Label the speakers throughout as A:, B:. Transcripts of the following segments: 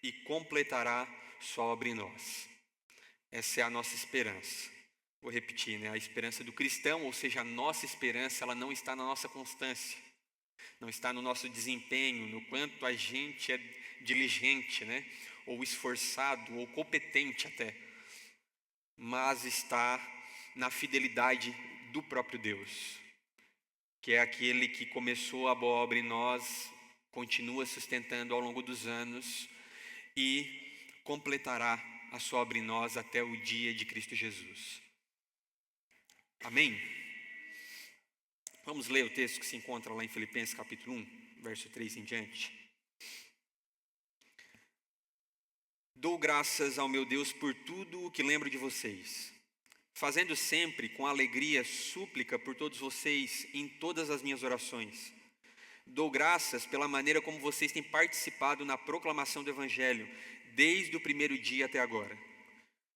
A: e completará sua obra em nós. Essa é a nossa esperança. Vou repetir, né? A esperança do cristão, ou seja, a nossa esperança, ela não está na nossa constância, não está no nosso desempenho, no quanto a gente é diligente, né? Ou esforçado, ou competente até, mas está na fidelidade do próprio Deus, que é aquele que começou a boa obra em nós, continua sustentando ao longo dos anos e completará a sua obra em nós até o dia de Cristo Jesus. Amém? Vamos ler o texto que se encontra lá em Filipenses capítulo 1, verso 3 em diante. Dou graças ao meu Deus por tudo o que lembro de vocês, fazendo sempre com alegria súplica por todos vocês em todas as minhas orações. Dou graças pela maneira como vocês têm participado na proclamação do Evangelho, desde o primeiro dia até agora.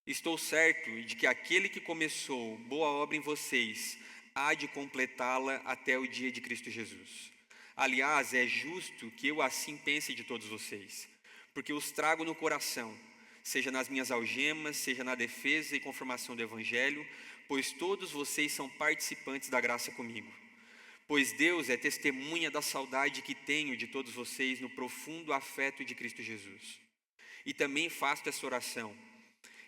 A: Estou certo de que aquele que começou boa obra em vocês há de completá-la até o dia de Cristo Jesus. Aliás, é justo que eu assim pense de todos vocês, porque os trago no coração, seja nas minhas algemas, seja na defesa e confirmação do Evangelho, pois todos vocês são participantes da graça comigo. Pois Deus é testemunha da saudade que tenho de todos vocês no profundo afeto de Cristo Jesus. E também faço essa oração,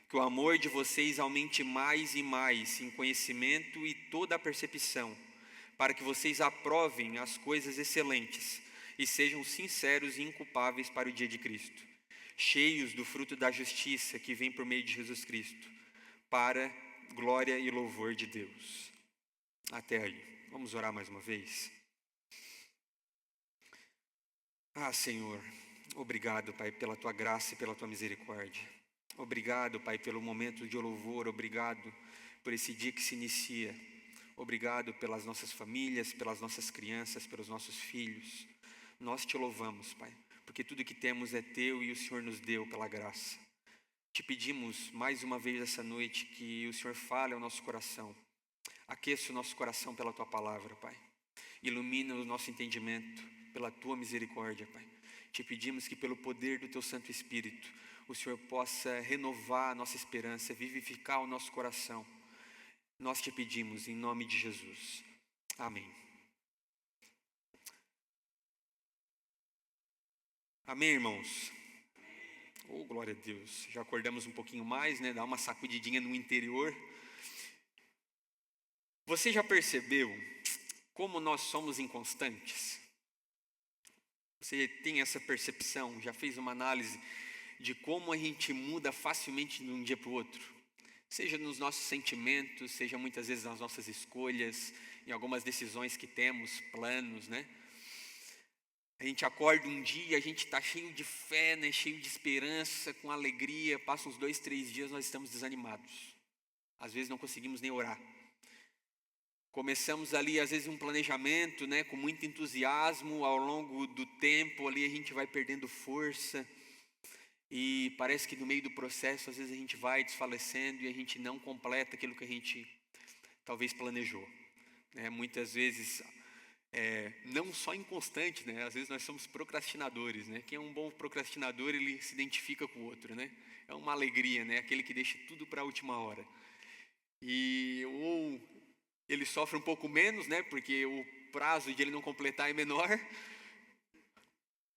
A: que o amor de vocês aumente mais e mais em conhecimento e toda a percepção, para que vocês aprovem as coisas excelentes e sejam sinceros e inculpáveis para o dia de Cristo, cheios do fruto da justiça que vem por meio de Jesus Cristo, para glória e louvor de Deus. Até aí. Vamos orar mais uma vez? Senhor, obrigado, Pai, pela Tua graça e pela Tua misericórdia. Obrigado, Pai, pelo momento de louvor. Obrigado por esse dia que se inicia. Obrigado pelas nossas famílias, pelas nossas crianças, pelos nossos filhos. Nós Te louvamos, Pai, porque tudo que temos é Teu e o Senhor nos deu pela graça. Te pedimos mais uma vez essa noite que o Senhor fale ao nosso coração. Aqueça o nosso coração pela Tua palavra, Pai. Ilumina o nosso entendimento pela Tua misericórdia, Pai. Te pedimos que pelo poder do Teu Santo Espírito, o Senhor possa renovar a nossa esperança, vivificar o nosso coração. Nós Te pedimos em nome de Jesus. Amém. Amém, irmãos? Oh, glória a Deus. Já acordamos um pouquinho mais, né? Dá uma sacudidinha no interior. Você já percebeu como nós somos inconstantes? Você tem essa percepção? Já fez uma análise de como a gente muda facilmente de um dia para o outro? Seja nos nossos sentimentos, seja muitas vezes nas nossas escolhas, em algumas decisões que temos, planos, né? A gente acorda um dia, a gente está cheio de fé, né? Cheio de esperança, com alegria. Passa uns 2, 3 dias, nós estamos desanimados. Às vezes não conseguimos nem orar. Começamos ali, às vezes, um planejamento, né, com muito entusiasmo. Ao longo do tempo, ali a gente vai perdendo força. E parece que no meio do processo, às vezes a gente vai desfalecendo e a gente não completa aquilo que a gente talvez planejou. Muitas vezes, não só inconstante, né? Às vezes nós somos procrastinadores, né? Quem é um bom procrastinador, ele se identifica com o outro, né? É uma alegria, né? Aquele que deixa tudo para a última hora. Ou ele sofre um pouco menos, né? Porque o prazo de ele não completar é menor.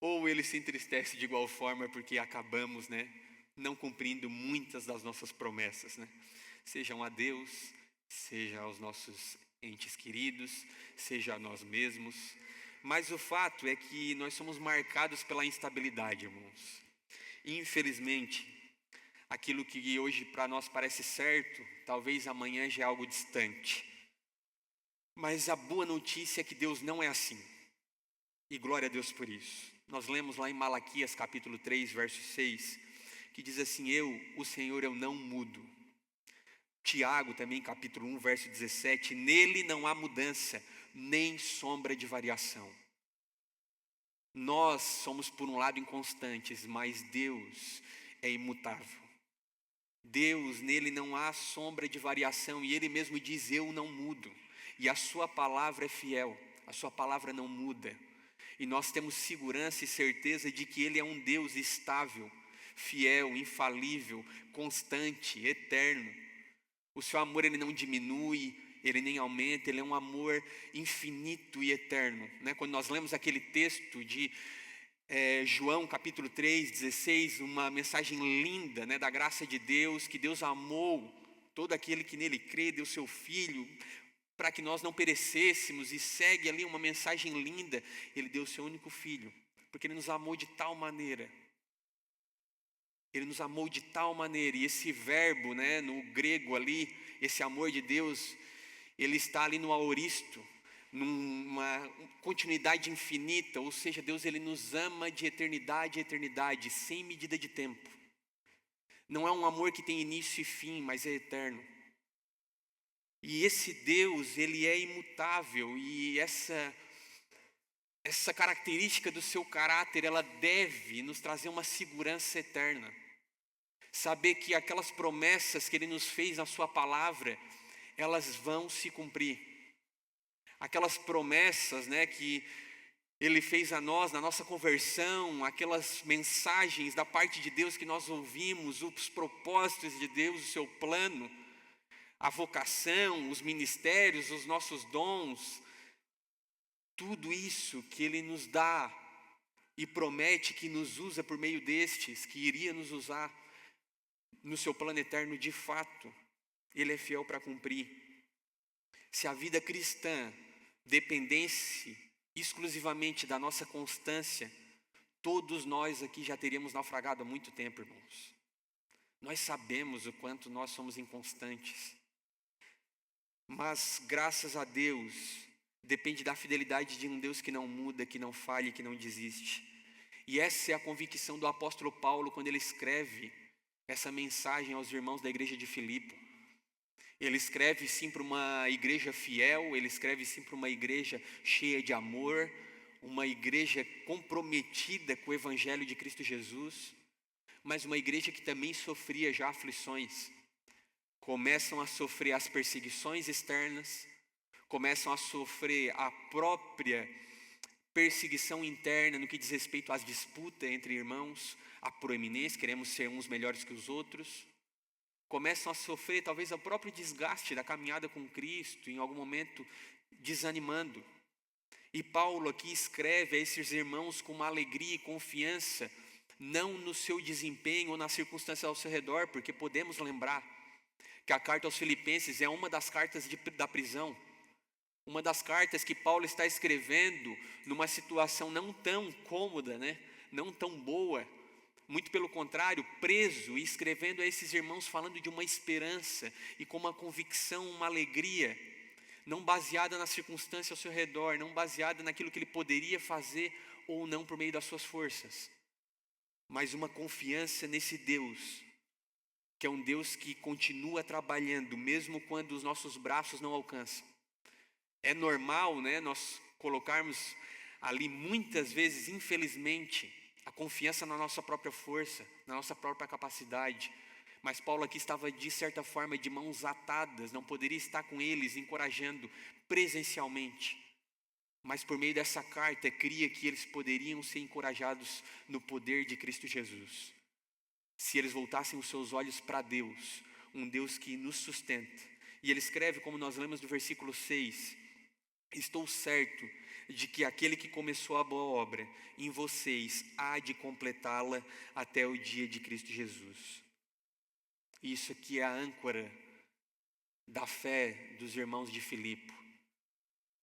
A: Ou ele se entristece de igual forma porque acabamos, né, não cumprindo muitas das nossas promessas, né? Sejam a Deus, seja aos nossos entes queridos, seja a nós mesmos. Mas o fato é que nós somos marcados pela instabilidade, irmãos. Infelizmente, aquilo que hoje para nós parece certo, talvez amanhã já é algo distante. Mas a boa notícia é que Deus não é assim. E glória a Deus por isso. Nós lemos lá em Malaquias capítulo 3, verso 6, que diz assim: o Senhor, eu não mudo. Tiago também capítulo 1, verso 17, nele não há mudança, nem sombra de variação. Nós somos por um lado inconstantes, mas Deus é imutável. Deus, nele não há sombra de variação, e Ele mesmo diz: eu não mudo. E a sua palavra é fiel, a sua palavra não muda. E nós temos segurança e certeza de que Ele é um Deus estável, fiel, infalível, constante, eterno. O seu amor, ele não diminui, ele nem aumenta, ele é um amor infinito e eterno, né? Quando nós lemos aquele texto de João capítulo 3:16, uma mensagem linda, né, da graça de Deus, que Deus amou todo aquele que nele crê, deu seu Filho, para que nós não perecêssemos, e segue ali uma mensagem linda, ele deu o seu único Filho, porque ele nos amou de tal maneira, ele nos amou de tal maneira, e esse verbo, né, no grego ali, esse amor de Deus, ele está ali no aoristo, numa continuidade infinita, ou seja, Deus, ele nos ama de eternidade a eternidade, sem medida de tempo. Não é um amor que tem início e fim, mas é eterno. E esse Deus, ele é imutável, e essa característica do seu caráter, ela deve nos trazer uma segurança eterna. Saber que aquelas promessas que ele nos fez na sua palavra, elas vão se cumprir. Aquelas promessas, né, que ele fez a nós na nossa conversão, aquelas mensagens da parte de Deus que nós ouvimos, os propósitos de Deus, o seu plano, a vocação, os ministérios, os nossos dons, tudo isso que ele nos dá e promete que nos usa por meio destes, que iria nos usar no seu plano eterno de fato, ele é fiel para cumprir. Se a vida cristã dependesse exclusivamente da nossa constância, todos nós aqui já teríamos naufragado há muito tempo, irmãos. Nós sabemos o quanto nós somos inconstantes, mas graças a Deus, depende da fidelidade de um Deus que não muda, que não falha, que não desiste. E essa é a convicção do apóstolo Paulo quando ele escreve essa mensagem aos irmãos da igreja de Filipe. Ele escreve sim para uma igreja fiel, ele escreve sim para uma igreja cheia de amor, uma igreja comprometida com o evangelho de Cristo Jesus, mas uma igreja que também sofria já aflições. Começam a sofrer as perseguições externas, começam a sofrer a própria perseguição interna no que diz respeito às disputas entre irmãos, a proeminência, queremos ser uns melhores que os outros. Começam a sofrer talvez o próprio desgaste da caminhada com Cristo, em algum momento desanimando. E Paulo aqui escreve a esses irmãos com uma alegria e confiança, não no seu desempenho ou nas circunstâncias ao seu redor, porque podemos lembrar que a carta aos Filipenses é uma das cartas da prisão, uma das cartas que Paulo está escrevendo numa situação não tão cômoda, né? Não tão boa, muito pelo contrário, preso, e escrevendo a esses irmãos falando de uma esperança e com uma convicção, uma alegria, não baseada na circunstância ao seu redor, não baseada naquilo que ele poderia fazer ou não por meio das suas forças, mas uma confiança nesse Deus, que é um Deus que continua trabalhando, mesmo quando os nossos braços não alcançam. É normal, né, nós colocarmos ali muitas vezes, infelizmente, a confiança na nossa própria força, na nossa própria capacidade. Mas Paulo aqui estava de certa forma de mãos atadas, não poderia estar com eles, encorajando presencialmente. Mas por meio dessa carta, cria que eles poderiam ser encorajados no poder de Cristo Jesus. Se eles voltassem os seus olhos para Deus, um Deus que nos sustenta. E ele escreve, como nós lemos no versículo 6, estou certo de que aquele que começou a boa obra em vocês há de completá-la até o dia de Cristo Jesus. Isso aqui é a âncora da fé dos irmãos de Filipe.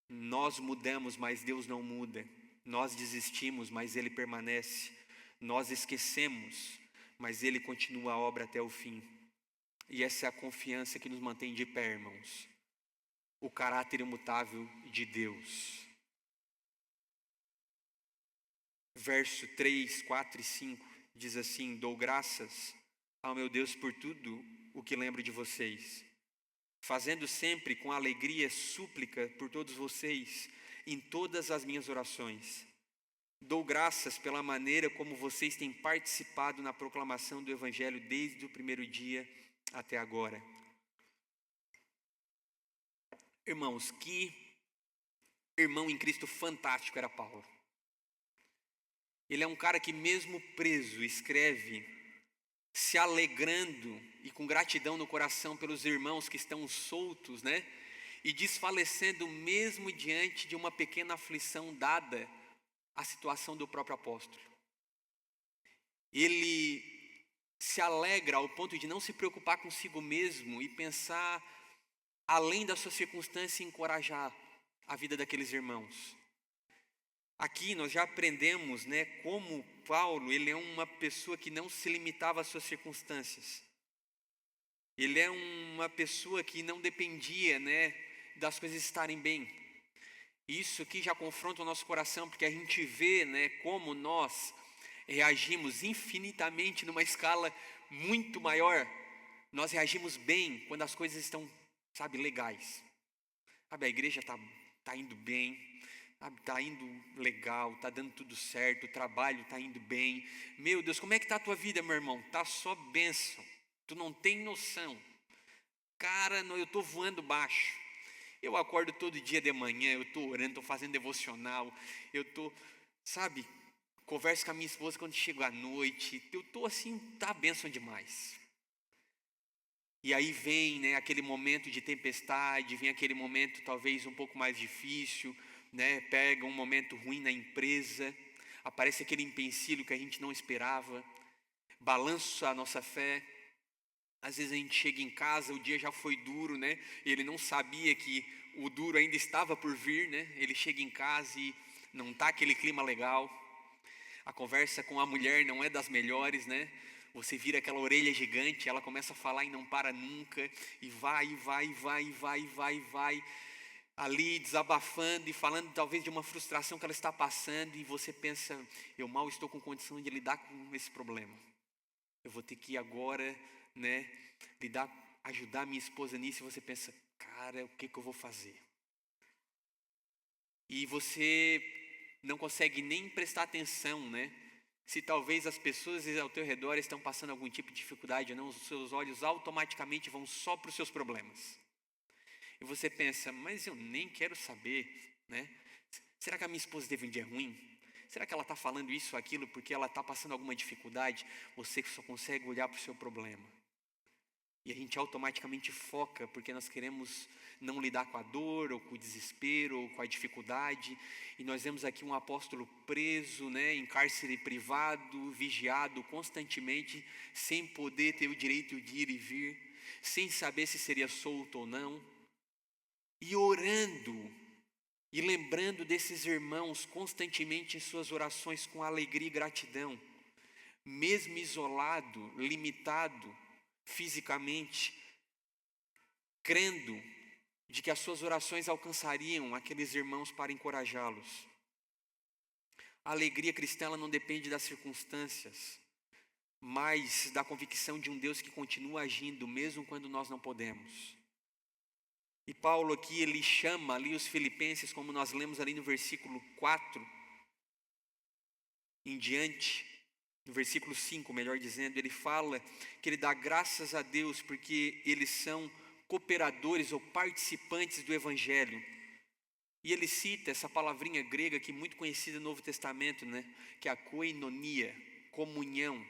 A: Nós mudamos, mas Deus não muda. Nós desistimos, mas Ele permanece. Nós esquecemos, mas Ele continua a obra até o fim. E essa é a confiança que nos mantém de pé, irmãos. O caráter imutável de Deus. Verso 3, 4 e 5 diz assim: dou graças ao meu Deus por tudo o que lembro de vocês, fazendo sempre com alegria súplica por todos vocês em todas as minhas orações. Dou graças pela maneira como vocês têm participado na proclamação do Evangelho desde o primeiro dia até agora. Irmãos, que irmão em Cristo fantástico era Paulo. Ele é um cara que mesmo preso escreve se alegrando e com gratidão no coração pelos irmãos que estão soltos, né? E desfalecendo mesmo diante de uma pequena aflição dada à situação do próprio apóstolo. Ele se alegra ao ponto de não se preocupar consigo mesmo e pensar além da sua circunstância e encorajar a vida daqueles irmãos. Aqui nós já aprendemos, né, como Paulo, ele é uma pessoa que não se limitava às suas circunstâncias. Ele é uma pessoa que não dependia, né, das coisas estarem bem. Isso aqui já confronta o nosso coração, porque a gente vê, né, como nós reagimos infinitamente numa escala muito maior. Nós reagimos bem quando as coisas estão, sabe, legais. Sabe, a igreja tá indo bem, sabe, tá indo legal, tá dando tudo certo, o trabalho tá indo bem. Meu Deus, como é que tá a tua vida, meu irmão? Tá só bênção. Tu não tem noção. Cara, eu tô voando baixo. Eu acordo todo dia de manhã, eu tô orando, tô fazendo devocional, eu tô, sabe, converso com a minha esposa quando chego à noite, eu tô assim, tá bênção demais. E aí vem, né, aquele momento de tempestade, vem aquele momento talvez um pouco mais difícil, né, pega um momento ruim na empresa, aparece aquele empecilho que a gente não esperava, balança a nossa fé. Às vezes a gente chega em casa, o dia já foi duro, né, e ele não sabia que o duro ainda estava por vir, né, ele chega em casa e não está aquele clima legal, a conversa com a mulher não é das melhores, né, você vira aquela orelha gigante, ela começa a falar e não para nunca, e vai, ali desabafando e falando talvez de uma frustração que ela está passando, e você pensa, eu mal estou com condição de lidar com esse problema, eu vou ter que ir agora, né, ajudar minha esposa nisso, e você pensa, cara, o que eu vou fazer? E você não consegue nem prestar atenção, né? Se talvez as pessoas ao teu redor estão passando algum tipo de dificuldade ou não, os seus olhos automaticamente vão só para os seus problemas. E você pensa, mas eu nem quero saber, né? Será que a minha esposa teve um dia ruim? Será que ela está falando isso ou aquilo porque ela está passando alguma dificuldade? Você só consegue olhar para o seu problema. E a gente automaticamente foca porque nós queremos não lidar com a dor, ou com o desespero, ou com a dificuldade. E nós vemos aqui um apóstolo preso, né, em cárcere privado, vigiado constantemente, sem poder ter o direito de ir e vir, sem saber se seria solto ou não. E orando, e lembrando desses irmãos constantemente em suas orações com alegria e gratidão. Mesmo isolado, limitado fisicamente, crendo de que as suas orações alcançariam aqueles irmãos para encorajá-los. A alegria cristã ela não depende das circunstâncias, mas da convicção de um Deus que continua agindo mesmo quando nós não podemos. E Paulo aqui ele chama ali os filipenses, como nós lemos ali no versículo 4 em diante, no versículo 5, melhor dizendo, ele fala que ele dá graças a Deus porque eles são cooperadores ou participantes do Evangelho. E ele cita essa palavrinha grega que é muito conhecida no Novo Testamento, né? Que é a koinonia, comunhão.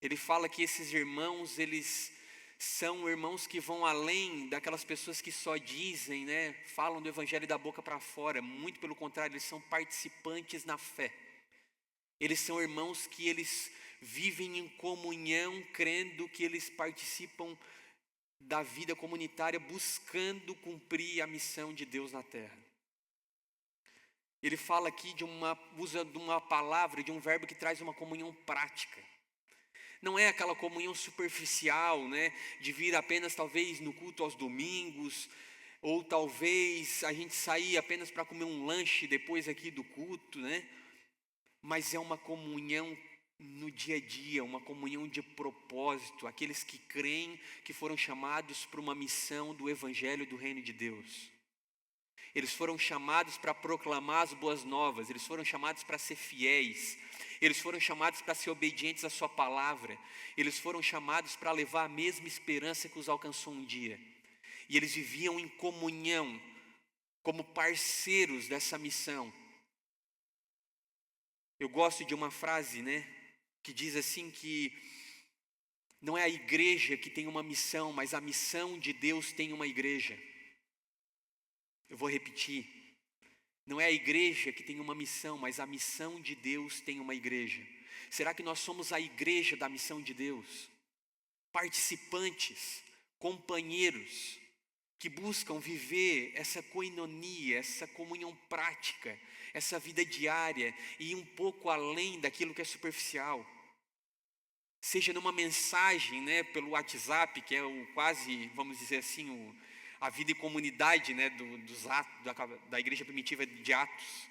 A: Ele fala que esses irmãos, eles são irmãos que vão além daquelas pessoas que só dizem, né? Falam do Evangelho da boca para fora. Muito pelo contrário, eles são participantes na fé. Eles são irmãos que eles vivem em comunhão, crendo que eles participam da vida comunitária, buscando cumprir a missão de Deus na terra. Ele fala aqui usa de uma palavra, de um verbo que traz uma comunhão prática. Não é aquela comunhão superficial, né, de vir apenas talvez no culto aos domingos, ou talvez a gente sair apenas para comer um lanche depois aqui do culto, né? Mas é uma comunhão no dia a dia, uma comunhão de propósito, aqueles que creem que foram chamados para uma missão do Evangelho do Reino de Deus. Eles foram chamados para proclamar as boas novas, eles foram chamados para ser fiéis, eles foram chamados para ser obedientes à sua palavra, eles foram chamados para levar a mesma esperança que os alcançou um dia. E eles viviam em comunhão, como parceiros dessa missão. Eu gosto de uma frase, né, que diz assim que Não é a igreja que tem uma missão, mas a missão de Deus tem uma igreja. Eu vou repetir. Não é a igreja que tem uma missão, mas a missão de Deus tem uma igreja. Será que nós somos a igreja da missão de Deus? Participantes, companheiros, que buscam viver essa koinonia, essa comunhão prática, essa vida diária e ir um pouco além daquilo que é superficial. Seja numa mensagem, pelo WhatsApp, que é o quase, vamos dizer assim, a vida em comunidade, dos atos, da igreja primitiva de Atos.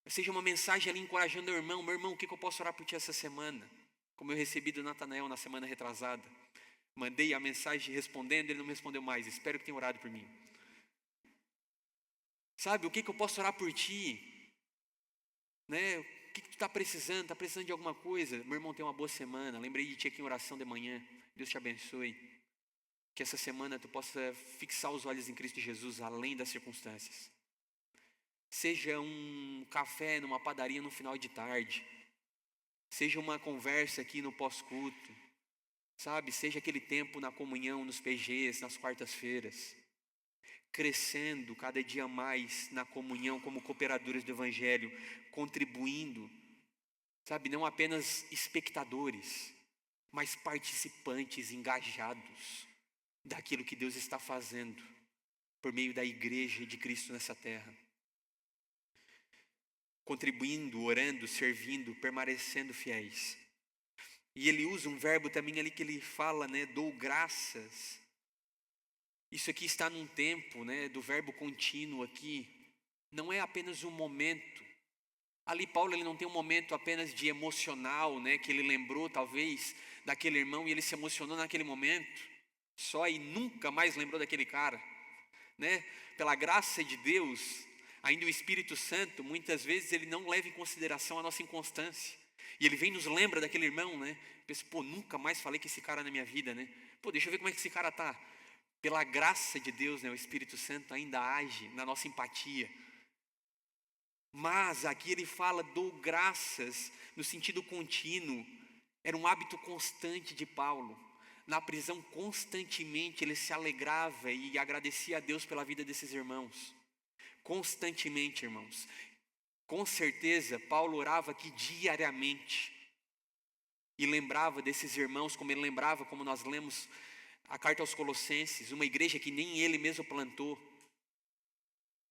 A: Seja uma mensagem ali encorajando meu irmão, o que eu posso orar por ti essa semana? Como eu recebi do Natanael na semana retrasada. Mandei a mensagem respondendo, ele não me respondeu mais, espero que tenha orado por mim. Sabe, o que eu posso orar por ti? O que tu está precisando? Está precisando de alguma coisa? Meu irmão, tem uma boa semana, lembrei de ti aqui em oração de manhã, Deus te abençoe. Que essa semana tu possa fixar os olhos em Cristo Jesus, além das circunstâncias. Seja um café numa padaria no final de tarde, seja uma conversa aqui no pós-culto, sabe? Seja aquele tempo na comunhão, nos PGs, nas quartas-feiras, crescendo cada dia mais na comunhão como cooperadores do Evangelho, contribuindo, sabe? Não apenas espectadores, mas participantes engajados daquilo que Deus está fazendo por meio da igreja de Cristo nessa terra. Contribuindo, orando, servindo, permanecendo fiéis. E ele usa um verbo também ali que ele fala, dou graças. Isso aqui está num tempo, do verbo contínuo aqui. Não é apenas um momento. Ali Paulo ele não tem um momento apenas de emocional, que ele lembrou talvez daquele irmão e ele se emocionou naquele momento. Só e nunca mais lembrou daquele cara. Pela graça de Deus, ainda o Espírito Santo, muitas vezes ele não leva em consideração a nossa inconstância. E ele vem e nos lembra daquele irmão, Pensa, nunca mais falei com esse cara na minha vida, Deixa eu ver como é que esse cara está. Pela graça de Deus, o Espírito Santo ainda age na nossa empatia. Mas aqui ele fala, dou graças no sentido contínuo. Era um hábito constante de Paulo. Na prisão, constantemente ele se alegrava e agradecia a Deus pela vida desses irmãos. Constantemente, irmãos. Com certeza, Paulo orava aqui diariamente. E lembrava desses irmãos, como ele lembrava, como nós lemos a carta aos Colossenses, uma igreja que nem ele mesmo plantou.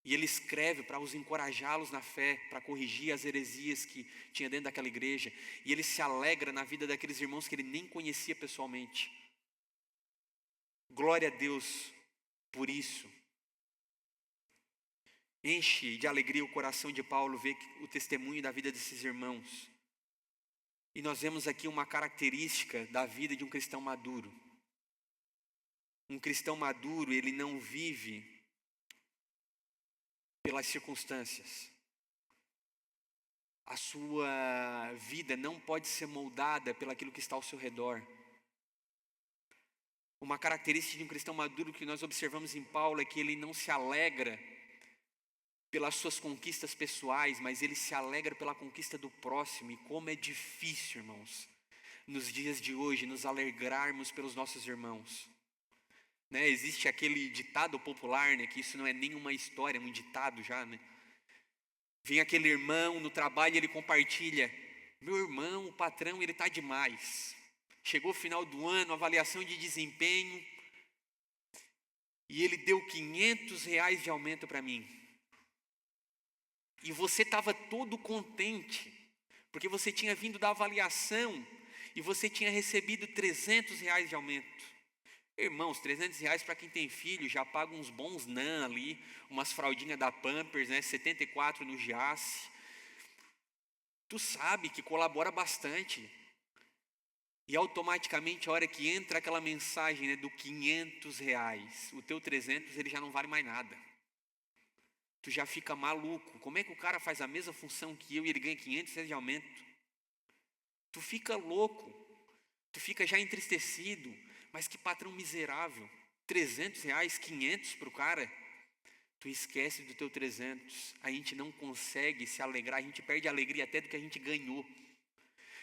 A: E ele escreve para os encorajá-los na fé, para corrigir as heresias que tinha dentro daquela igreja. E ele se alegra na vida daqueles irmãos que ele nem conhecia pessoalmente. Glória a Deus por isso. Enche de alegria o coração de Paulo ver o testemunho da vida desses irmãos. E nós vemos aqui uma característica da vida de um cristão maduro. Um cristão maduro, ele não vive pelas circunstâncias. A sua vida não pode ser moldada pelaquilo que está ao seu redor. Uma característica de um cristão maduro que nós observamos em Paulo é que ele não se alegra pelas suas conquistas pessoais, mas ele se alegra pela conquista do próximo. E como é difícil, irmãos, nos dias de hoje, nos alegrarmos pelos nossos irmãos. Existe aquele ditado popular, que isso não é nenhuma história, é um ditado já, Vem aquele irmão no trabalho e ele compartilha, meu irmão, o patrão, ele está demais. Chegou o final do ano, avaliação de desempenho, e ele deu R$500 de aumento para mim. E você estava todo contente, porque você tinha vindo da avaliação, e você tinha recebido R$300 de aumento. Irmãos, R$300 para quem tem filho, já paga uns bons NAN ali, umas fraldinhas da Pampers, 74 no Giasse. Tu sabe que colabora bastante. E automaticamente, a hora que entra aquela mensagem do R$500, o teu 300 ele já não vale mais nada. Tu já fica maluco. Como é que o cara faz a mesma função que eu e ele ganha R$500 de aumento? Tu fica louco. Tu fica já entristecido. Mas que patrão miserável. R$300, 500 para o cara. Tu esquece do teu 300. A gente não consegue se alegrar. A gente perde a alegria até do que a gente ganhou.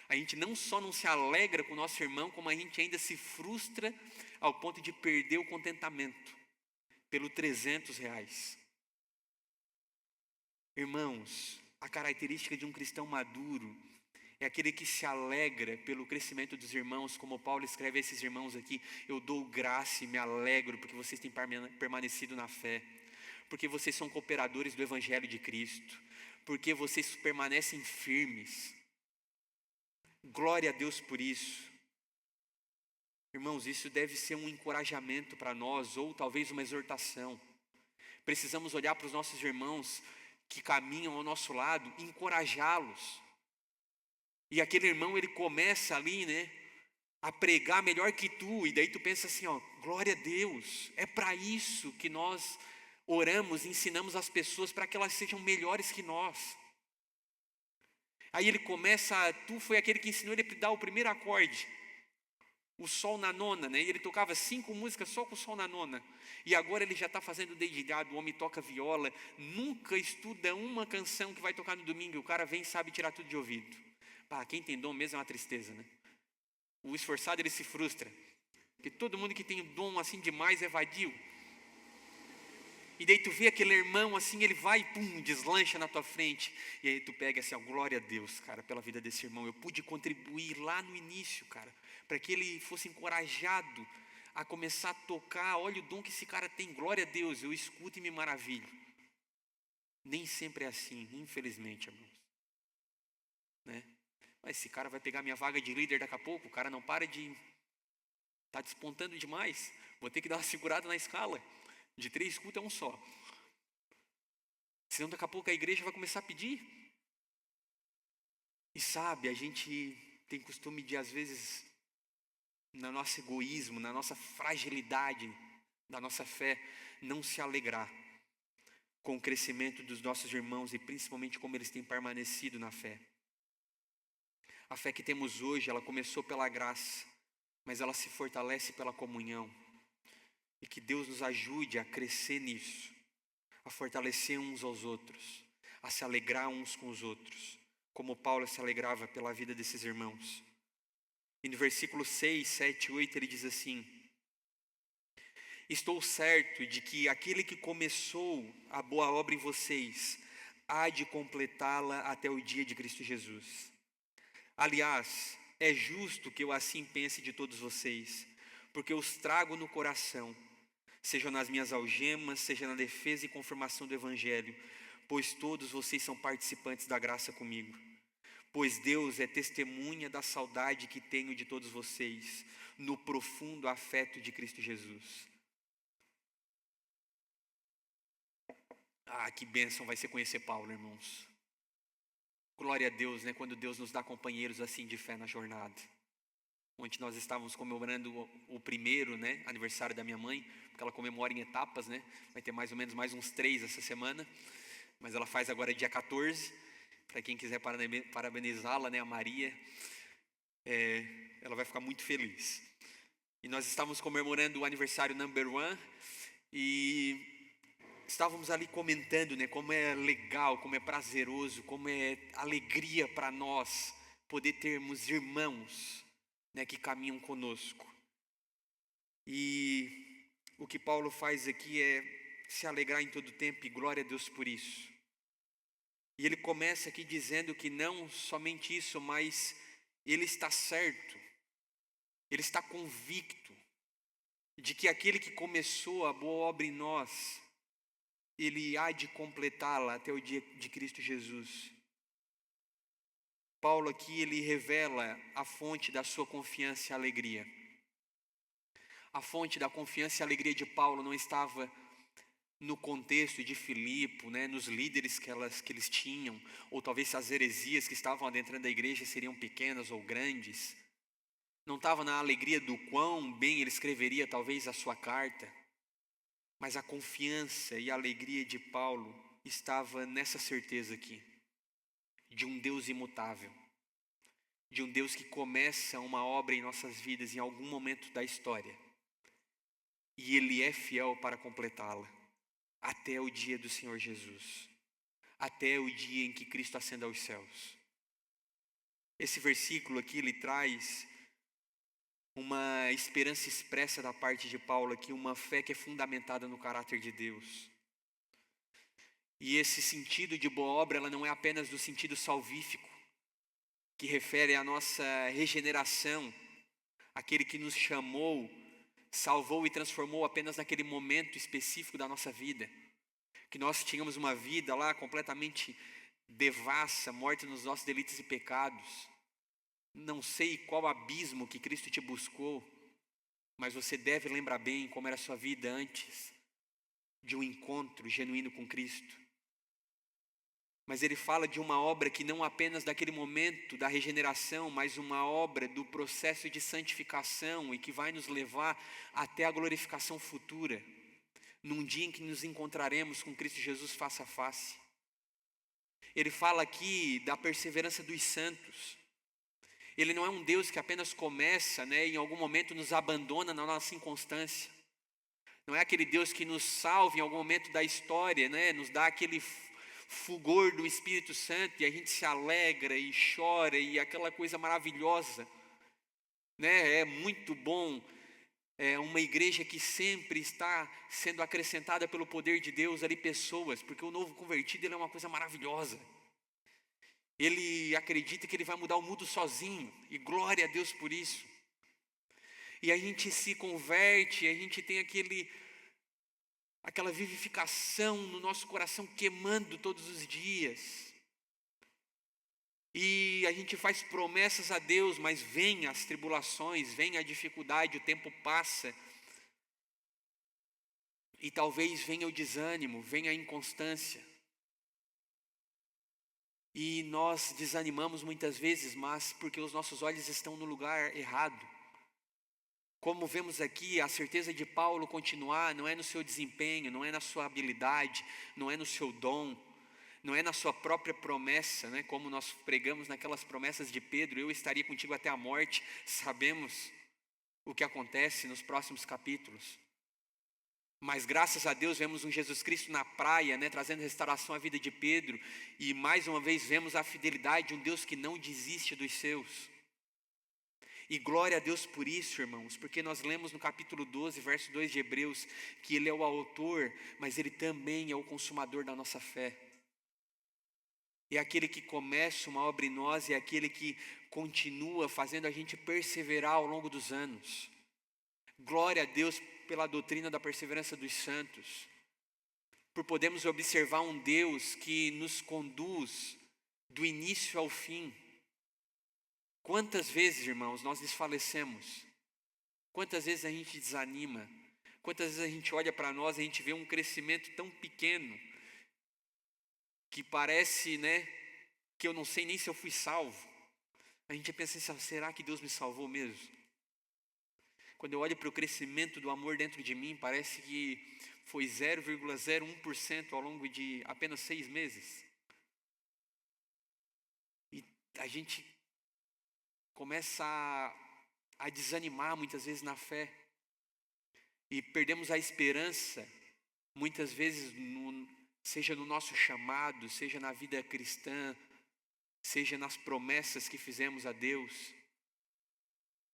A: A gente não só não se alegra com o nosso irmão, como a gente ainda se frustra ao ponto de perder o contentamento pelo R$ 300. Irmãos, a característica de um cristão maduro é aquele que se alegra pelo crescimento dos irmãos, como Paulo escreve a esses irmãos aqui: eu dou graça e me alegro porque vocês têm permanecido na fé, porque vocês são cooperadores do Evangelho de Cristo, porque vocês permanecem firmes. Glória a Deus por isso. Irmãos, isso deve ser um encorajamento para nós, ou talvez uma exortação. Precisamos olhar para os nossos irmãos que caminham ao nosso lado, encorajá-los. E aquele irmão, ele começa ali, né, a pregar melhor que tu, e daí tu pensa assim, ó, glória a Deus, é para isso que nós oramos, ensinamos as pessoas para que elas sejam melhores que nós. Aí ele começa, tu foi aquele que ensinou ele a dar o primeiro acorde, o sol na nona, né? E ele tocava 5 músicas só com o sol na nona. E agora ele já está fazendo dedilhado, o homem toca viola, nunca estuda uma canção que vai tocar no domingo, e o cara vem e sabe tirar tudo de ouvido. Pá, quem tem dom mesmo é uma tristeza, né? O esforçado, ele se frustra, porque todo mundo que tem dom assim demais é vadio. E daí tu vê aquele irmão assim, ele vai e pum, deslancha na tua frente. E aí tu pega assim, ó, glória a Deus, cara, pela vida desse irmão. Eu pude contribuir lá no início, cara, para que ele fosse encorajado a começar a tocar. Olha o dom que esse cara tem, glória a Deus, eu escuto e me maravilho. Nem sempre é assim, infelizmente, irmãos, né? Mas esse cara vai pegar minha vaga de líder daqui a pouco, o cara não para de... Tá despontando demais, vou ter que dar uma segurada na escala. De 3 cultos é um só. Senão daqui a pouco a igreja vai começar a pedir. E sabe, a gente tem costume de, às vezes, no nosso egoísmo, na nossa fragilidade da nossa fé, não se alegrar com o crescimento dos nossos irmãos e principalmente como eles têm permanecido na fé. A fé que temos hoje, ela começou pela graça, mas ela se fortalece pela comunhão. E que Deus nos ajude a crescer nisso, a fortalecer uns aos outros, a se alegrar uns com os outros, como Paulo se alegrava pela vida desses irmãos. E no versículo 6, 7, 8 ele diz assim: estou certo de que aquele que começou a boa obra em vocês há de completá-la até o dia de Cristo Jesus. Aliás, é justo que eu assim pense de todos vocês, porque os trago no coração, seja nas minhas algemas, seja na defesa e confirmação do Evangelho, pois todos vocês são participantes da graça comigo. Pois Deus é testemunha da saudade que tenho de todos vocês, no profundo afeto de Cristo Jesus. Ah, que bênção vai ser conhecer Paulo, irmãos. Glória a Deus, né? Quando Deus nos dá companheiros assim de fé na jornada. Ontem nós estávamos comemorando o primeiro, né, aniversário da minha mãe, porque ela comemora em etapas, né? Vai ter mais ou menos mais uns 3 essa semana, mas ela faz agora dia 14, para quem quiser parabenizá-la, né, a Maria, ela vai ficar muito feliz. E nós estávamos comemorando o aniversário number 1, e estávamos ali comentando, né, como é legal, como é prazeroso, como é alegria para nós poder termos irmãos, né, que caminham conosco. E o que Paulo faz aqui é se alegrar em todo tempo, e glória a Deus por isso. E ele começa aqui dizendo que não somente isso, mas ele está certo, ele está convicto de que aquele que começou a boa obra em nós, ele há de completá-la até o dia de Cristo Jesus. Paulo aqui, ele revela a fonte da sua confiança e alegria. A fonte da confiança e alegria de Paulo não estava no contexto de Filipe, né, nos líderes que eles tinham, ou talvez se as heresias que estavam adentrando a igreja seriam pequenas ou grandes. Não estava na alegria do quão bem ele escreveria talvez a sua carta, mas a confiança e a alegria de Paulo estava nessa certeza aqui, de um Deus imutável, de um Deus que começa uma obra em nossas vidas em algum momento da história, e Ele é fiel para completá-la, até o dia do Senhor Jesus, até o dia em que Cristo ascenda aos céus. Esse versículo aqui, ele traz uma esperança expressa da parte de Paulo aqui, uma fé que é fundamentada no caráter de Deus. E esse sentido de boa obra, ela não é apenas do sentido salvífico, que refere à nossa regeneração, aquele que nos chamou, salvou e transformou apenas naquele momento específico da nossa vida, que nós tínhamos uma vida lá completamente devassa, morta nos nossos delitos e pecados. Não sei qual abismo que Cristo te buscou, mas você deve lembrar bem como era a sua vida antes de um encontro genuíno com Cristo. Mas ele fala de uma obra que não apenas daquele momento da regeneração, mas uma obra do processo de santificação e que vai nos levar até a glorificação futura, num dia em que nos encontraremos com Cristo Jesus face a face. Ele fala aqui da perseverança dos santos. Ele não é um Deus que apenas começa, e em algum momento nos abandona na nossa inconstância. Não é aquele Deus que nos salva em algum momento da história, nos dá aquele fulgor do Espírito Santo e a gente se alegra e chora e aquela coisa maravilhosa. É muito bom, uma igreja que sempre está sendo acrescentada pelo poder de Deus ali pessoas, porque o novo convertido ele é uma coisa maravilhosa. Ele acredita que ele vai mudar o mundo sozinho, e glória a Deus por isso. E a gente se converte, a gente tem aquela vivificação no nosso coração queimando todos os dias. E a gente faz promessas a Deus, mas vem as tribulações, vem a dificuldade, o tempo passa. E talvez venha o desânimo, venha a inconstância. E nós desanimamos muitas vezes, mas porque os nossos olhos estão no lugar errado. Como vemos aqui, a certeza de Paulo continuar não é no seu desempenho, não é na sua habilidade, não é no seu dom, não é na sua própria promessa, como nós pregamos naquelas promessas de Pedro, eu estaria contigo até a morte. Sabemos o que acontece nos próximos capítulos. Mas graças a Deus vemos um Jesus Cristo na praia, trazendo restauração à vida de Pedro. E mais uma vez vemos a fidelidade de um Deus que não desiste dos seus. E glória a Deus por isso, irmãos, porque nós lemos no capítulo 12, verso 2 de Hebreus, que Ele é o autor, mas Ele também é o consumador da nossa fé. É aquele que começa uma obra em nós, é aquele que continua fazendo a gente perseverar ao longo dos anos. Glória a Deus pela doutrina da perseverança dos santos, por podermos observar um Deus que nos conduz do início ao fim. Quantas vezes, irmãos, nós desfalecemos? Quantas vezes a gente desanima? Quantas vezes a gente olha para nós e a gente vê um crescimento tão pequeno que parece, que eu não sei nem se eu fui salvo. A gente pensa assim, será que Deus me salvou mesmo? Quando eu olho para o crescimento do amor dentro de mim, parece que foi 0,01% ao longo de apenas 6 meses. E a gente começa a desanimar muitas vezes na fé. E perdemos a esperança, muitas vezes, seja no nosso chamado, seja na vida cristã, seja nas promessas que fizemos a Deus,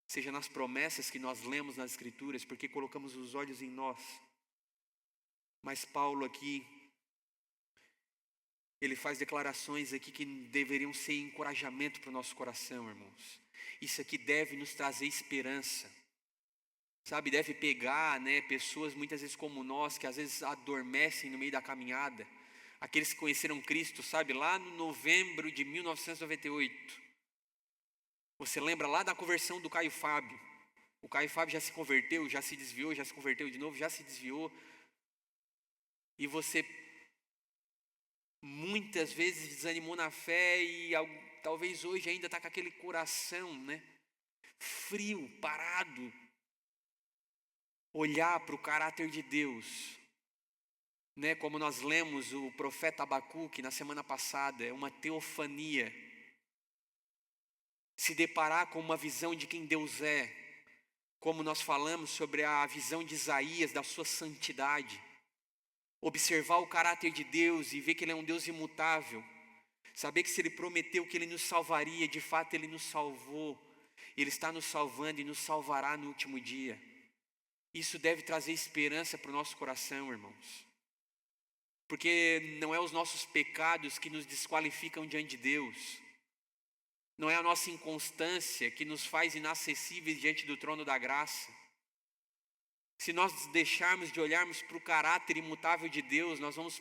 A: seja nas promessas que nós lemos nas Escrituras, porque colocamos os olhos em nós. Mas Paulo aqui, ele faz declarações aqui que deveriam ser encorajamento para o nosso coração, irmãos. Isso aqui deve nos trazer esperança, sabe? Deve pegar, pessoas muitas vezes como nós, que às vezes adormecem no meio da caminhada. Aqueles que conheceram Cristo, sabe? Lá no novembro de 1998. Você lembra lá da conversão do Caio Fábio? O Caio Fábio já se converteu, já se desviou, já se converteu de novo, já se desviou. E você muitas vezes desanimou na fé e talvez hoje ainda está com aquele coração, frio, parado. Olhar para o caráter de Deus, como nós lemos o profeta Abacuque na semana passada, é uma teofania. Se deparar com uma visão de quem Deus é, como nós falamos sobre a visão de Isaías, da sua santidade. Observar o caráter de Deus e ver que Ele é um Deus imutável. Saber que se Ele prometeu que Ele nos salvaria, de fato Ele nos salvou. Ele está nos salvando e nos salvará no último dia. Isso deve trazer esperança para o nosso coração, irmãos. Porque não é os nossos pecados que nos desqualificam diante de Deus. Não é a nossa inconstância que nos faz inacessíveis diante do trono da graça. Se nós deixarmos de olharmos para o caráter imutável de Deus, nós vamos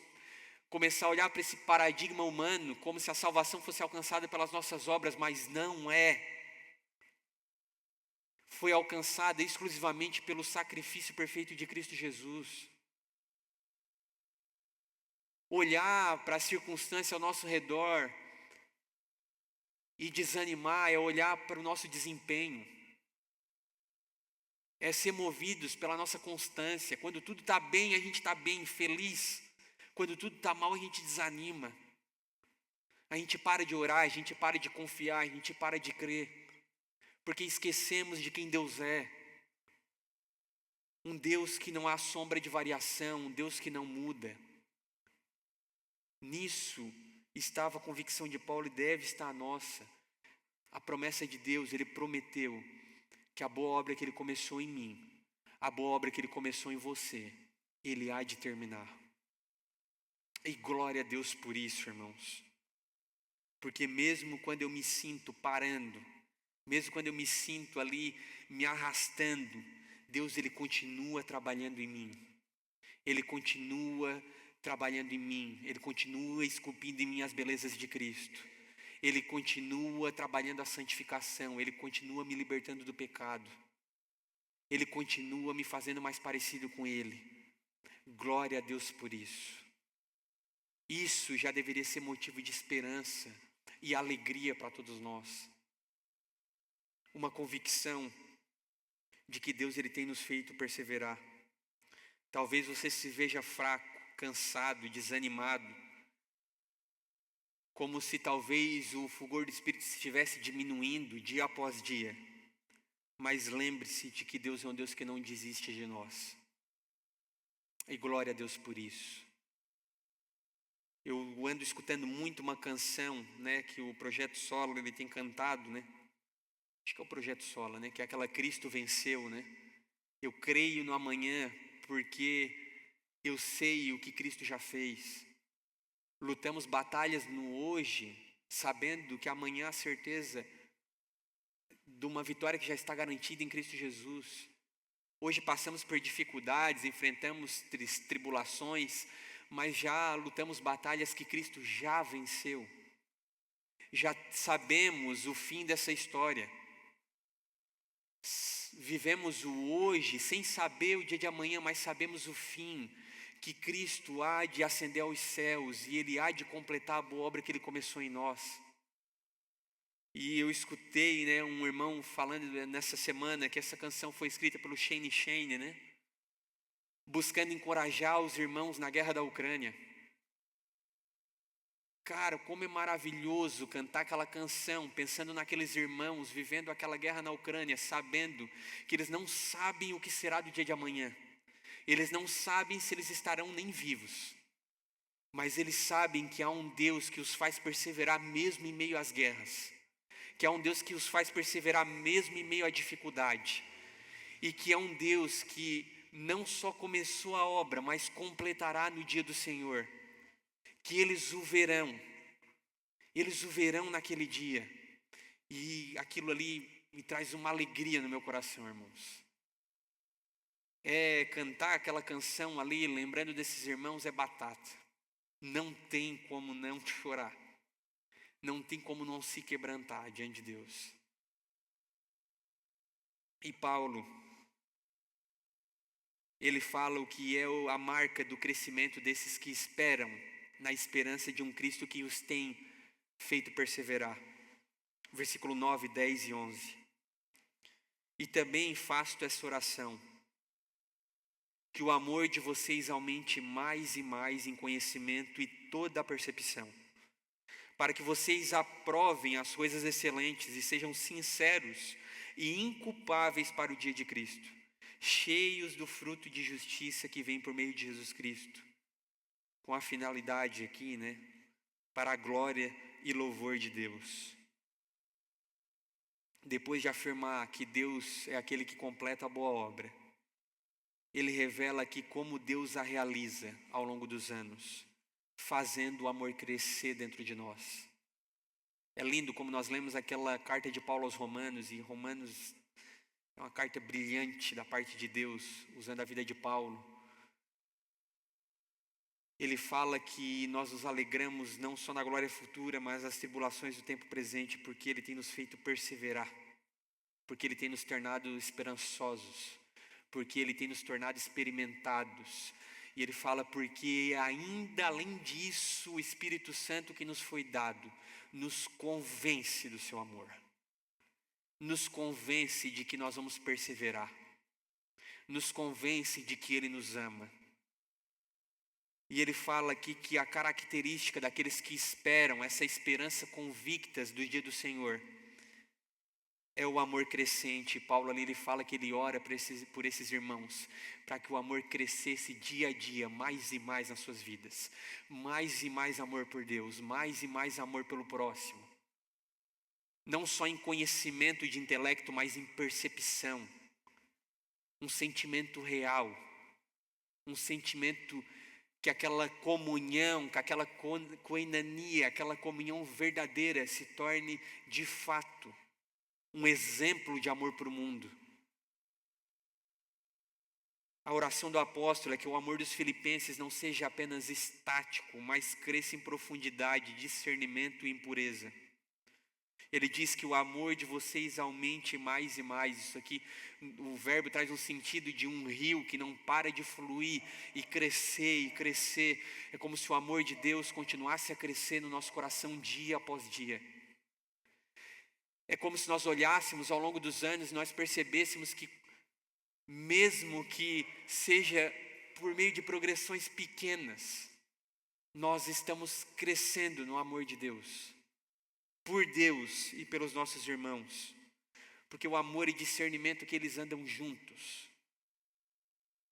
A: começar a olhar para esse paradigma humano como se a salvação fosse alcançada pelas nossas obras, mas não é. Foi alcançada exclusivamente pelo sacrifício perfeito de Cristo Jesus. Olhar para a circunstância ao nosso redor e desanimar é olhar para o nosso desempenho. É ser movidos pela nossa constância. Quando tudo está bem, a gente está bem, feliz. Quando tudo está mal, a gente desanima. A gente para de orar, a gente para de confiar, a gente para de crer. Porque esquecemos de quem Deus é. Um Deus que não há sombra de variação, um Deus que não muda. Nisso estava a convicção de Paulo e deve estar a nossa. A promessa de Deus, Ele prometeu que a boa obra que Ele começou em mim, a boa obra que Ele começou em você, Ele há de terminar. E glória a Deus por isso, irmãos. Porque mesmo quando eu me sinto parando, mesmo quando eu me sinto ali me arrastando, Deus Ele continua trabalhando em mim. Ele continua trabalhando em mim. Ele continua esculpindo em mim as belezas de Cristo. Ele continua trabalhando a santificação. Ele continua me libertando do pecado. Ele continua me fazendo mais parecido com Ele. Glória a Deus por isso. Isso já deveria ser motivo de esperança e alegria para todos nós. Uma convicção de que Deus Ele tem nos feito perseverar. Talvez você se veja fraco, cansado, desanimado, como se talvez o fulgor do Espírito estivesse diminuindo dia após dia. Mas lembre-se de que Deus é um Deus que não desiste de nós. E glória a Deus por isso. Eu ando escutando muito uma canção, né, que o Projeto Sola ele tem cantado, né? Acho que é o Projeto Sola, né, que é aquela Cristo venceu, né? Eu creio no amanhã porque eu sei o que Cristo já fez. Lutamos batalhas no hoje, sabendo que amanhã há certeza de uma vitória que já está garantida em Cristo Jesus. Hoje passamos por dificuldades, enfrentamos tribulações, mas já lutamos batalhas que Cristo já venceu. Já sabemos o fim dessa história. Vivemos o hoje sem saber o dia de amanhã, mas sabemos o fim, que Cristo há de ascender aos céus e Ele há de completar a boa obra que Ele começou em nós. E eu escutei, né, um irmão falando nessa semana que essa canção foi escrita pelo Shane Shane, né? Buscando encorajar os irmãos na guerra da Ucrânia. Cara, como é maravilhoso cantar aquela canção, pensando naqueles irmãos vivendo aquela guerra na Ucrânia, sabendo que eles não sabem o que será do dia de amanhã. Eles não sabem se eles estarão nem vivos. Mas eles sabem que há um Deus que os faz perseverar mesmo em meio às guerras. Que há um Deus que os faz perseverar mesmo em meio à dificuldade. E que é um Deus que não só começou a obra, mas completará no dia do Senhor. Que eles o verão naquele dia. E aquilo ali me traz uma alegria no meu coração, irmãos. Cantar aquela canção ali, lembrando desses irmãos, é batata. Não tem como não chorar. Não tem como não se quebrantar diante de Deus. E Paulo, ele fala o que é a marca do crescimento desses que esperam na esperança de um Cristo que os tem feito perseverar. Versículo 9, 10 e 11. E também faço essa oração, que o amor de vocês aumente mais e mais em conhecimento e toda a percepção, para que vocês aprovem as coisas excelentes e sejam sinceros e inculpáveis para o dia de Cristo, cheios do fruto de justiça que vem por meio de Jesus Cristo, com a finalidade aqui, né, para a glória e louvor de Deus. Depois de afirmar que Deus é aquele que completa a boa obra, ele revela aqui como Deus a realiza ao longo dos anos, fazendo o amor crescer dentro de nós. É lindo como nós lemos aquela carta de Paulo aos Romanos, e Romanos é uma carta brilhante da parte de Deus, usando a vida de Paulo. Ele fala que nós nos alegramos não só na glória futura, mas nas tribulações do tempo presente, porque Ele tem nos feito perseverar, porque Ele tem nos tornado esperançosos, porque Ele tem nos tornado experimentados. E Ele fala porque ainda além disso, o Espírito Santo que nos foi dado, nos convence do seu amor, nos convence de que nós vamos perseverar, nos convence de que Ele nos ama. E ele fala aqui que a característica daqueles que esperam, essa esperança convictas do dia do Senhor, é o amor crescente. Paulo ali ele fala que ele ora por esses irmãos, para que o amor crescesse dia a dia, mais e mais nas suas vidas. Mais e mais amor por Deus, mais e mais amor pelo próximo. Não só em conhecimento de intelecto, mas em percepção. Um sentimento real, um sentimento que aquela comunhão, que aquela koinonia, aquela comunhão verdadeira se torne de fato um exemplo de amor para o mundo. A oração do apóstolo é que o amor dos filipenses não seja apenas estático, mas cresça em profundidade, discernimento e impureza. Ele diz que o amor de vocês aumente mais e mais. Isso aqui, o verbo traz um sentido de um rio que não para de fluir e crescer e crescer. É como se o amor de Deus continuasse a crescer no nosso coração dia após dia. É como se nós olhássemos ao longo dos anos e nós percebêssemos que, mesmo que seja por meio de progressões pequenas, nós estamos crescendo no amor de Deus. Por Deus e pelos nossos irmãos, porque o amor e discernimento que eles andam juntos,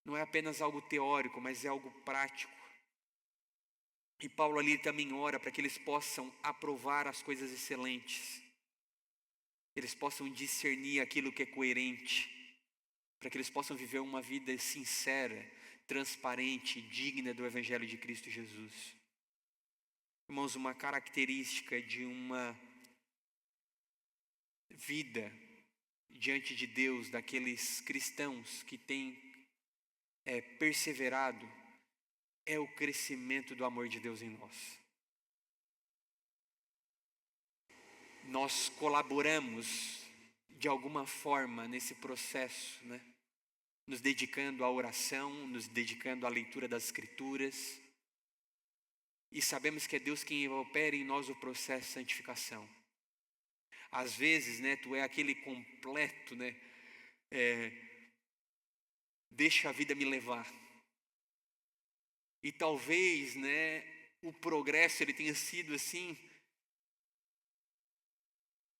A: não é apenas algo teórico, mas é algo prático. E Paulo ali também ora para que eles possam aprovar as coisas excelentes, eles possam discernir aquilo que é coerente, para que eles possam viver uma vida sincera, transparente, digna do Evangelho de Cristo Jesus. Irmãos, uma característica de uma vida diante de Deus, daqueles cristãos que têm perseverado, é o crescimento do amor de Deus em nós. Nós colaboramos de alguma forma nesse processo, né? Nos dedicando à oração, nos dedicando à leitura das Escrituras. E sabemos que é Deus quem opera em nós o processo de santificação. Às vezes, né, tu é aquele completo, né, deixa a vida me levar. E talvez, né, o progresso ele tenha sido assim,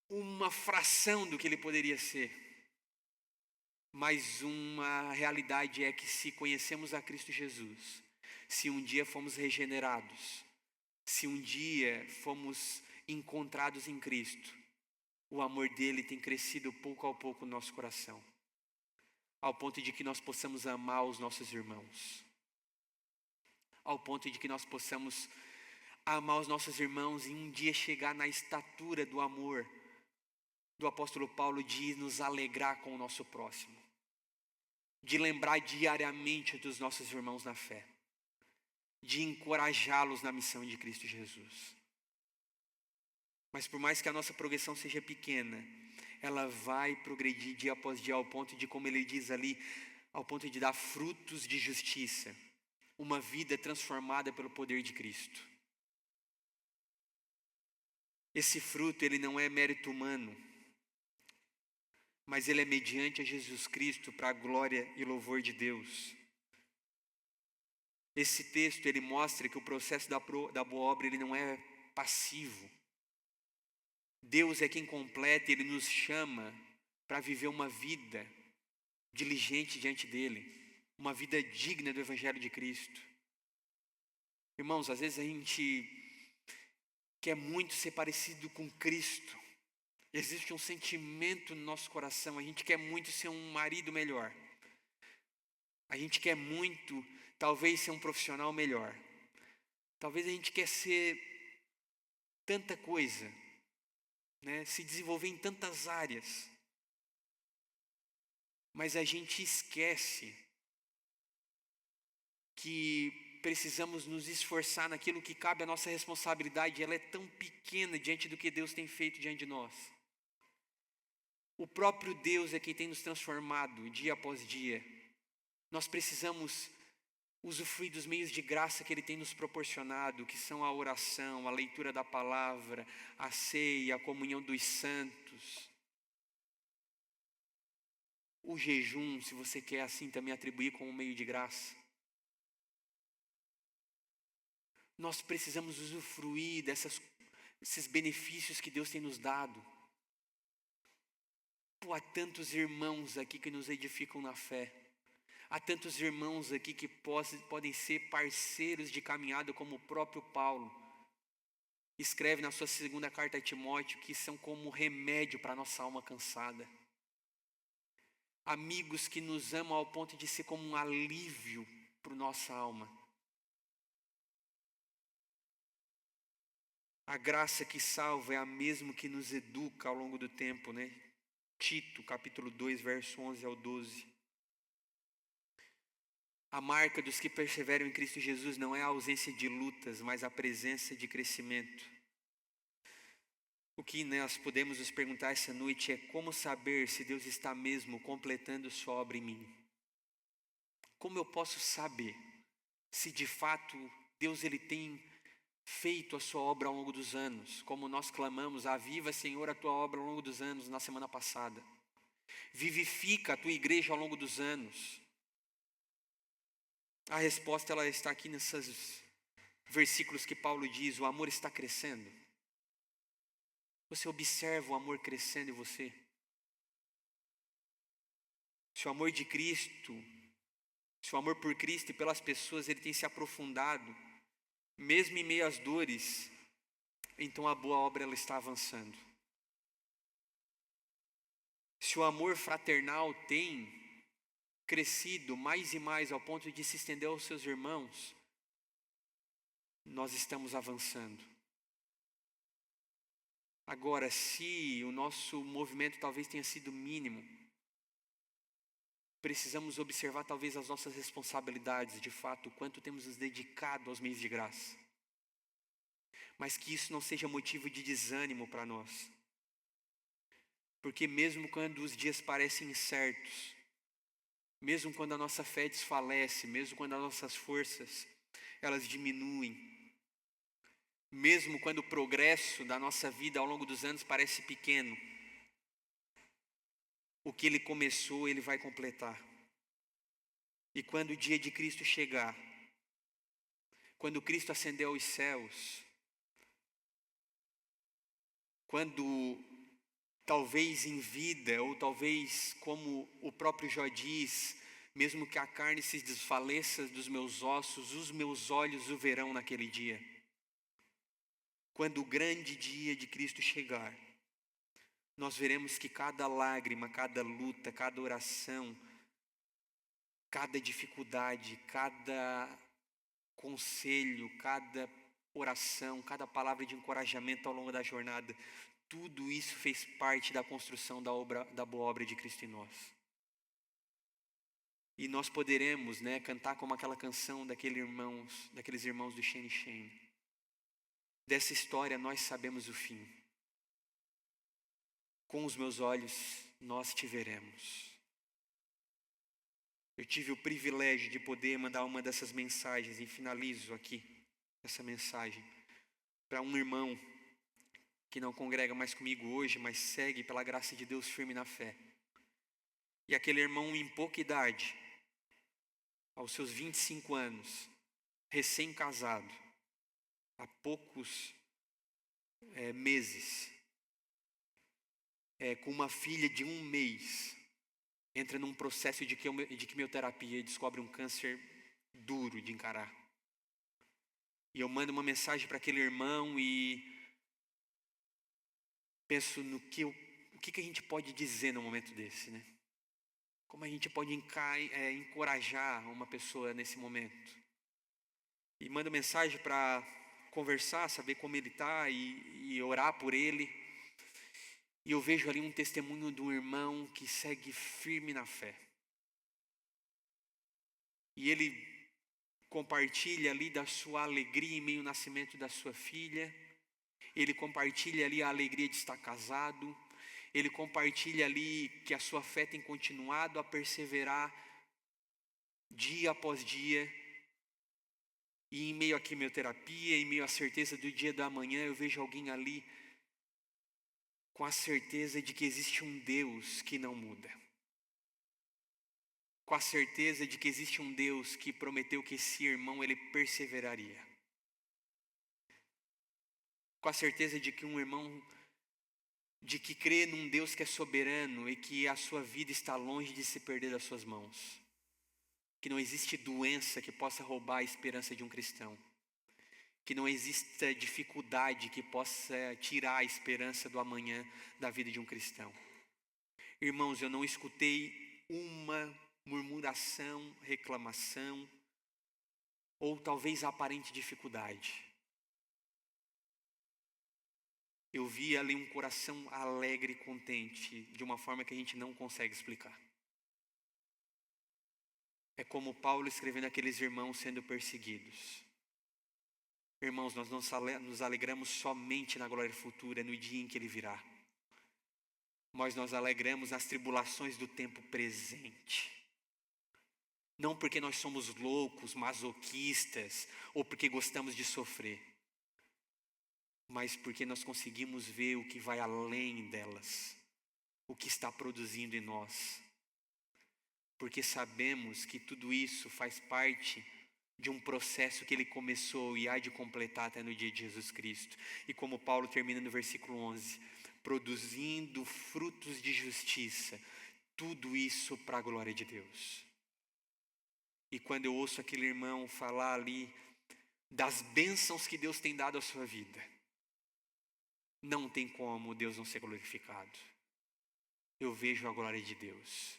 A: uma fração do que ele poderia ser. Mas uma realidade é que se conhecemos a Cristo Jesus, se um dia fomos regenerados, se um dia fomos encontrados em Cristo, o amor dele tem crescido pouco a pouco no nosso coração, ao ponto de que nós possamos amar os nossos irmãos, ao ponto de que nós possamos amar os nossos irmãos e um dia chegar na estatura do amor do apóstolo Paulo, de nos alegrar com o nosso próximo, de lembrar diariamente dos nossos irmãos na fé, de encorajá-los na missão de Cristo Jesus. Mas por mais que a nossa progressão seja pequena, ela vai progredir dia após dia, ao ponto de, como ele diz ali, ao ponto de dar frutos de justiça, uma vida transformada pelo poder de Cristo. Esse fruto, ele não é mérito humano, mas ele é mediante a Jesus Cristo, para a glória e louvor de Deus. Esse texto, ele mostra que o processo da boa obra, ele não é passivo. Deus é quem completa, ele nos chama para viver uma vida diligente diante dele, uma vida digna do Evangelho de Cristo. Irmãos, às vezes a gente quer muito ser parecido com Cristo. Existe um sentimento no nosso coração, a gente quer muito ser um marido melhor. A gente quer muito, talvez, ser um profissional melhor. Talvez a gente quer ser tanta coisa, né? Se desenvolver em tantas áreas. Mas a gente esquece que precisamos nos esforçar naquilo que cabe à nossa responsabilidade. Ela é tão pequena diante do que Deus tem feito diante de nós. O próprio Deus é quem tem nos transformado dia após dia. Nós precisamos usufruir dos meios de graça que Ele tem nos proporcionado, que são a oração, a leitura da palavra, a ceia, a comunhão dos santos. O jejum, se você quer assim também atribuir como meio de graça. Nós precisamos usufruir desses benefícios que Deus tem nos dado. Há tantos irmãos aqui que nos edificam na fé. Há tantos irmãos aqui que podem ser parceiros de caminhada, como o próprio Paulo escreve na sua segunda carta a Timóteo, que são como remédio para a nossa alma cansada. Amigos que nos amam ao ponto de ser como um alívio para a nossa alma. A graça que salva é a mesma que nos educa ao longo do tempo, né? Tito, capítulo 2, verso 11 ao 12. A marca dos que perseveram em Cristo Jesus não é a ausência de lutas, mas a presença de crescimento. O que nós podemos nos perguntar essa noite é como saber se Deus está mesmo completando sua obra em mim. Como eu posso saber se de fato Deus ele tem feito a sua obra ao longo dos anos, como nós clamamos: aviva, Senhor, a tua obra ao longo dos anos na semana passada. Vivifica a tua igreja ao longo dos anos. A resposta ela está aqui nesses versículos que Paulo diz: o amor está crescendo. Você observa o amor crescendo em você? Se o amor de Cristo, se o amor por Cristo e pelas pessoas ele tem se aprofundado, mesmo em meio às dores, então a boa obra ela está avançando. Se o amor fraternal tem crescido mais e mais ao ponto de se estender aos seus irmãos, nós estamos avançando. Agora, se o nosso movimento talvez tenha sido mínimo, precisamos observar talvez as nossas responsabilidades, de fato, o quanto temos nos dedicado aos meios de graça. Mas que isso não seja motivo de desânimo para nós. Porque mesmo quando os dias parecem incertos, mesmo quando a nossa fé desfalece, mesmo quando as nossas forças elas diminuem, mesmo quando o progresso da nossa vida ao longo dos anos parece pequeno, o que Ele começou, Ele vai completar. E quando o dia de Cristo chegar, quando Cristo ascendeu aos céus, quando talvez em vida, ou talvez como o próprio Jó diz, mesmo que a carne se desfaleça dos meus ossos, os meus olhos o verão naquele dia. Quando o grande dia de Cristo chegar, nós veremos que cada lágrima, cada luta, cada oração, cada dificuldade, cada conselho, cada oração, cada palavra de encorajamento ao longo da jornada, tudo isso fez parte da construção da boa obra de Cristo em nós. E nós poderemos, cantar como aquela canção daqueles irmãos do Shane Shane. Dessa história nós sabemos o fim. Com os meus olhos nós te veremos. Eu tive o privilégio de poder mandar uma dessas mensagens, e finalizo aqui essa mensagem, para um irmão que não congrega mais comigo hoje, mas segue pela graça de Deus firme na fé. E aquele irmão em pouca idade, aos seus 25 anos, recém-casado, há poucos meses, com uma filha de 1 mês, entra num processo de quimioterapia e descobre um câncer duro de encarar. E eu mando uma mensagem para aquele irmão e penso no o que a gente pode dizer num momento desse, né? Como a gente pode encorajar uma pessoa nesse momento. E mando mensagem para conversar, saber como ele está e orar por ele. E eu vejo ali um testemunho de um irmão que segue firme na fé. E ele compartilha ali da sua alegria em meio ao nascimento da sua filha. Ele compartilha ali a alegria de estar casado. Ele compartilha ali que a sua fé tem continuado a perseverar dia após dia. E em meio à quimioterapia, em meio à certeza do dia da manhã, eu vejo alguém ali com a certeza de que existe um Deus que não muda. Com a certeza de que existe um Deus que prometeu que esse irmão ele perseveraria. Com a certeza de que um irmão de que crê num Deus que é soberano e que a sua vida está longe de se perder das suas mãos. Que não existe doença que possa roubar a esperança de um cristão. Que não exista dificuldade que possa tirar a esperança do amanhã da vida de um cristão. Irmãos, eu não escutei uma murmuração, reclamação, ou talvez aparente dificuldade. Eu vi ali um coração alegre e contente, de uma forma que a gente não consegue explicar. É como Paulo escrevendo aqueles irmãos sendo perseguidos. Irmãos, nós não nos alegramos somente na glória futura, no dia em que Ele virá. Mas nós alegramos nas tribulações do tempo presente. Não porque nós somos loucos, masoquistas, ou porque gostamos de sofrer. Mas porque nós conseguimos ver o que vai além delas. O que está produzindo em nós. Porque sabemos que tudo isso faz parte de um processo que Ele começou e há de completar até no dia de Jesus Cristo. E como Paulo termina no versículo 11, produzindo frutos de justiça, tudo isso para a glória de Deus. E quando eu ouço aquele irmão falar ali das bênçãos que Deus tem dado à sua vida, não tem como Deus não ser glorificado. Eu vejo a glória de Deus.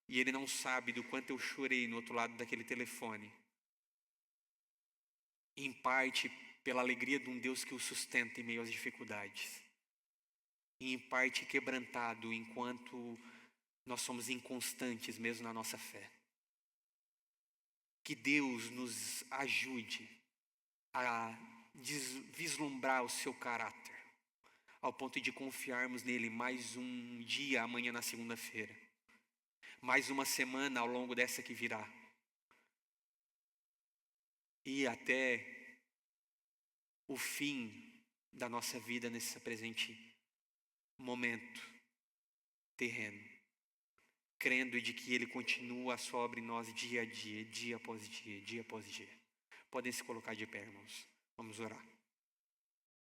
A: E ele não sabe do quanto eu chorei no outro lado daquele telefone. Em parte pela alegria de um Deus que o sustenta em meio às dificuldades. E em parte quebrantado enquanto nós somos inconstantes mesmo na nossa fé. Que Deus nos ajude a vislumbrar o seu caráter. Ao ponto de confiarmos nele mais um dia amanhã na segunda-feira. Mais uma semana ao longo dessa que virá. E até o fim da nossa vida nesse presente momento terreno. Crendo de que Ele continua a sua obra em nós dia a dia, dia após dia, dia após dia. Podem se colocar de pé, irmãos. Vamos orar.